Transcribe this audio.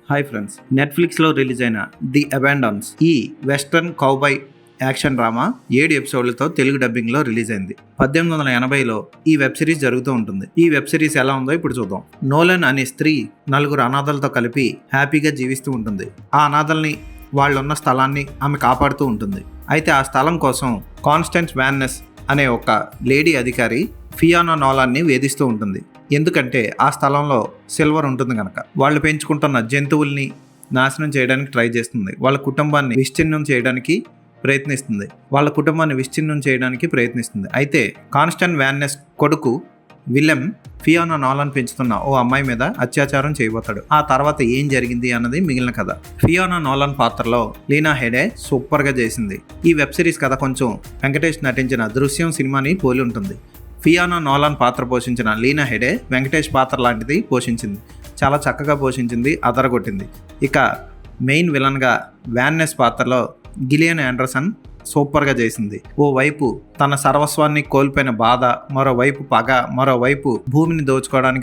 Hi friends, నెట్ఫ్లిక్స్లో release అయిన the Abandons ఈ వెస్టర్న్ కౌబాయ్ యాక్షన్ డ్రామా 7 ఎపిసోడ్లతో తెలుగు డబ్బింగ్లో రిలీజ్ అయింది. 1880లో ఈ వెబ్ సిరీస్ జరుగుతూ ఉంటుంది. ఈ వెబ్ సిరీస్ ఎలా ఉందో ఇప్పుడు చూద్దాం. నోలన్ అనే స్త్రీ 4 అనాథలతో కలిపి హ్యాపీగా జీవిస్తూ ఉంటుంది. ఆ అనాథల్ని వాళ్ళున్న స్థలాన్ని ఆమె కాపాడుతూ ఉంటుంది. అయితే ఆ స్థలం కోసం కాన్స్టెన్స్ వ్యాన్నెస్ అనే ఒక లేడీ అధికారి ఫియానా నోలాన్ని వేధిస్తూ ఉంటుంది. ఎందుకంటే ఆ స్థలంలో సిల్వర్ ఉంటుంది కనుక. వాళ్ళు పెంచుకుంటున్న జంతువుల్ని నాశనం చేయడానికి ట్రై చేస్తుంది. వాళ్ళ కుటుంబాన్ని విచ్ఛిన్నం చేయడానికి ప్రయత్నిస్తుంది. అయితే కాన్స్టెన్స్ వ్యాన్నెస్ కొడుకు విలెం ఫియానా నోలాన్ పెంచుతున్న ఓ అమ్మాయి మీద అత్యాచారం చేయబోతాడు. ఆ తర్వాత ఏం జరిగింది అన్నది మిగిలిన కథ. ఫియానా నోలాన్ పాత్రలో లీనా హెడే సూపర్గా చేసింది. ఈ వెబ్ సిరీస్ కథ కొంచెం వెంకటేష్ నటించిన దృశ్యం సినిమాని పోలి ఉంటుంది. ఫియానా నోలాన్ పాత్ర పోషించిన లీనా హెడే వెంకటేష్ పాత్ర లాంటిది పోషించింది. చాలా చక్కగా పోషించింది, అదరగొట్టింది. ఇక మెయిన్ విలన్గా వ్యాన్నెస్ పాత్రలో గిలియన్ ఆండర్సన్ సూపర్గా చేసింది. ఓవైపు తన సర్వస్వాన్ని కోల్పోయిన బాధ, మరోవైపు పగ, మరోవైపు భూమిని దోచుకోవడానికి